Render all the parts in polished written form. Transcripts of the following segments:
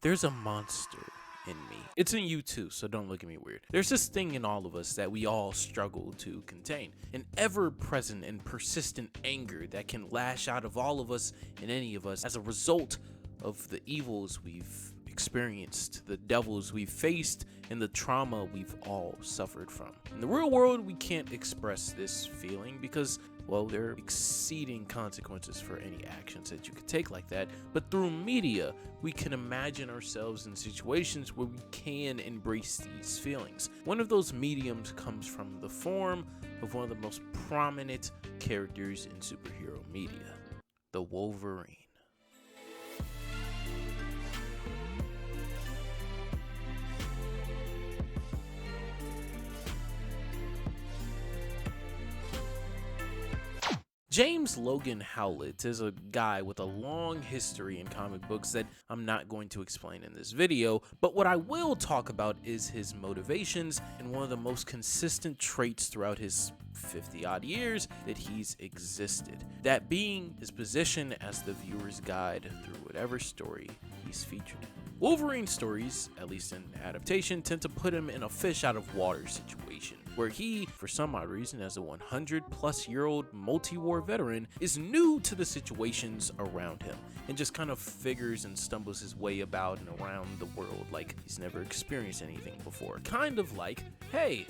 There's a monster in me. It's in you too, so don't look at me weird. There's this thing in all of us that we all struggle to contain. An ever-present and persistent anger that can lash out of all of us and any of us as a result of the evils we've experienced, the devils we've faced, and the trauma we've all suffered from. In the real world, we can't express this feeling because, well, there are exceeding consequences for any actions that you could take like that. But through media, we can imagine ourselves in situations where we can embrace these feelings. One of those mediums comes from the form of one of the most prominent characters in superhero media, the Wolverine. James Logan Howlett is a guy with a long history in comic books that I'm not going to explain in this video, but what I will talk about is his motivations and one of the most consistent traits throughout his 50-odd years that he's existed. That being his position as the viewer's guide through whatever story he's featured in. Wolverine stories, at least in adaptation, tend to put him in a fish out of water situation, where he, for some odd reason, as a 100-plus-year-old multi-war veteran, is new to the situations around him and just kind of figures and stumbles his way about and around the world like he's never experienced anything before. Kind of like, hey,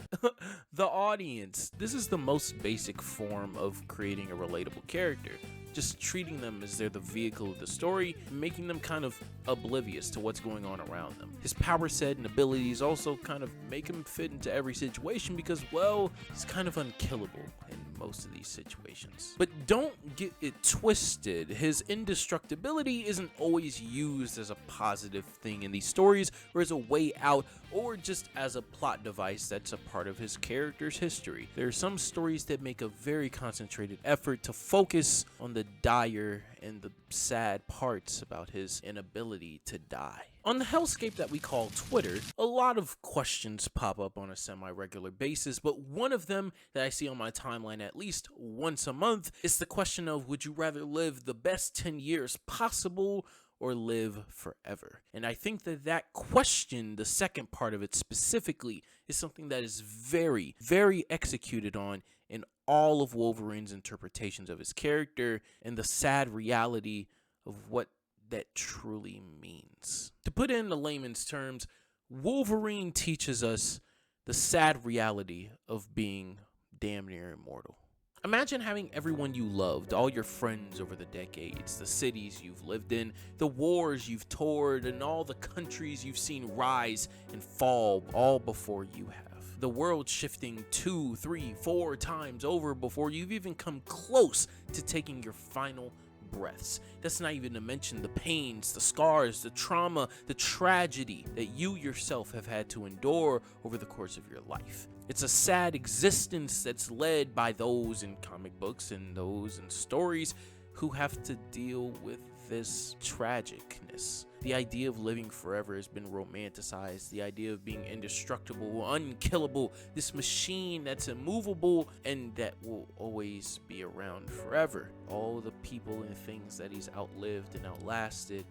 the audience. This is the most basic form of creating a relatable character. Just treating them as they're the vehicle of the story, making them kind of oblivious to what's going on around them. His power set and abilities also kind of make him fit into every situation because, well, he's kind of unkillable in most of these situations. But don't get it twisted. His indestructibility isn't always used as a positive thing in these stories or as a way out or just as a plot device that's a part of his character's history. There are some stories that make a very concentrated effort to focus on the dire and the sad parts about his inability to die. On the hellscape that we call Twitter, a lot of questions pop up on a semi-regular basis, but one of them that I see on my timeline at least once a month is the question of, would you rather live the best 10 years possible or live forever? And I think that question, the second part of it specifically, is something that is very, very executed on in all of Wolverine's interpretations of his character and the sad reality of what that truly means. To put it in the layman's terms, Wolverine teaches us the sad reality of being damn near immortal. Imagine having everyone you loved, all your friends over the decades, the cities you've lived in, the wars you've toured, and all the countries you've seen rise and fall all before you have. The world shifting 2, 3, 4 times over before you've even come close to taking your final breaths. That's not even to mention the pains, the scars, the trauma, the tragedy that you yourself have had to endure over the course of your life. It's a sad existence that's led by those in comic books and those in stories who have to deal with this tragicness. The idea of living forever has been romanticized. The idea of being indestructible, unkillable, this machine that's immovable and that will always be around forever. All the people and things that he's outlived and outlasted,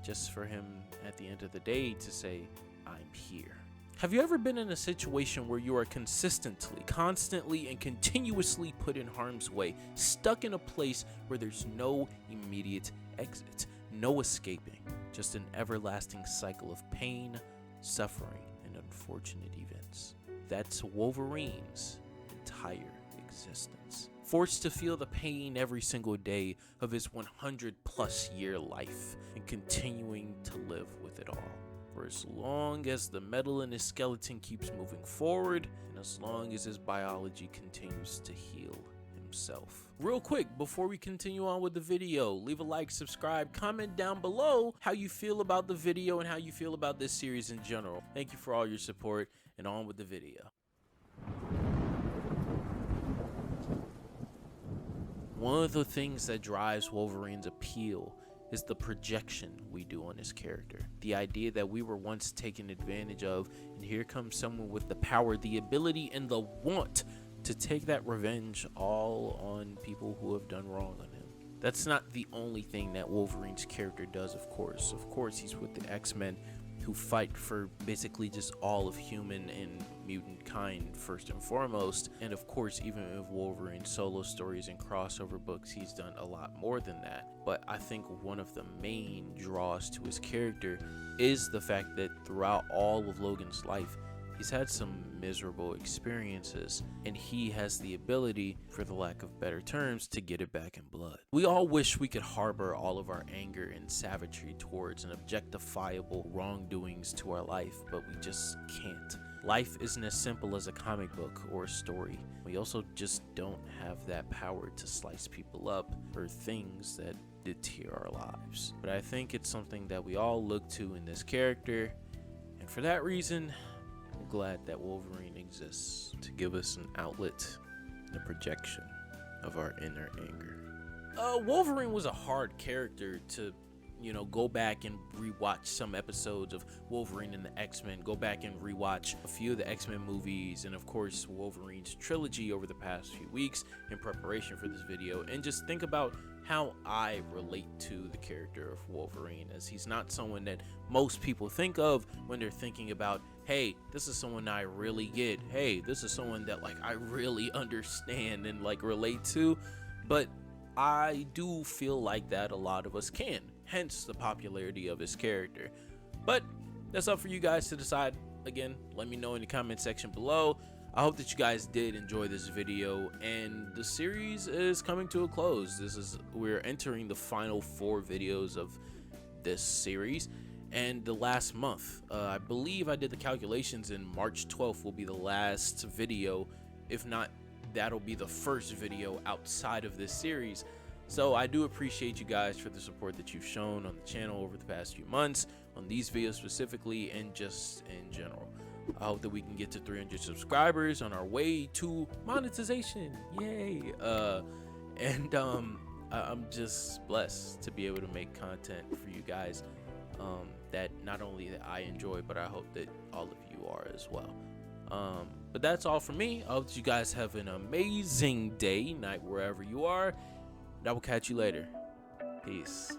just for him at the end of the day to say, I'm here. Have you ever been in a situation where you are constantly and continuously put in harm's way, stuck in a place where there's no immediate exit, no escaping, just an everlasting cycle of pain, suffering, and unfortunate events? That's Wolverine's entire existence. Forced to feel the pain every single day of his 100-plus year life and continuing to live with it all. For as long as the metal in his skeleton keeps moving forward, and as long as his biology continues to heal himself. Real quick, before we continue on with the video, leave a like, subscribe, comment down below how you feel about the video and how you feel about this series in general. Thank you for all your support, and on with the video. One of the things that drives Wolverine's appeal is the projection we do on his character. The idea that we were once taken advantage of, and here comes someone with the power, the ability, and the want to take that revenge all on people who have done wrong on him. That's not the only thing that Wolverine's character does, of course. Of course, he's with the X-Men, who fight for basically just all of human and mutant kind first and foremost. And of course, even with Wolverine's solo stories and crossover books, he's done a lot more than that. But I think one of the main draws to his character is the fact that throughout all of Logan's life, he's had some miserable experiences, and he has the ability, for the lack of better terms, to get it back in blood. We all wish we could harbor all of our anger and savagery towards an objectifiable wrongdoings to our life, but we just can't. Life isn't as simple as a comic book or a story. We also just don't have that power to slice people up for things that deter our lives. But I think it's something that we all look to in this character, and for that reason, I'm glad that Wolverine exists to give us an outlet and a projection of our inner anger. Wolverine was a hard character to, go back and rewatch some episodes of Wolverine and the X-Men, go back and rewatch a few of the X-Men movies, and of course Wolverine's trilogy over the past few weeks in preparation for this video, and just think about how I relate to the character of Wolverine, as he's not someone that most people think of when they're thinking about, hey, this is someone I really get, hey, this is someone that I really understand and relate to. But I do feel like that a lot of us can, hence the popularity of his character. But that's up for you guys to decide. Again, let me know in the comment section below. I hope that you guys did enjoy this video, and the series is coming to a close. We're entering the final 4 videos of this series, and the last month, I believe I did the calculations, and March 12th will be the last video. If not, that'll be the first video outside of this series. So I do appreciate you guys for the support that you've shown on the channel over the past few months, on these videos specifically, and just in general. I hope that we can get to 300 subscribers on our way to monetization. Yay. I'm just blessed to be able to make content for you guys that not only that I enjoy, but I hope that all of you are as well. But that's all from me. I hope that you guys have an amazing day, night, wherever you are. And I will catch you later. Peace.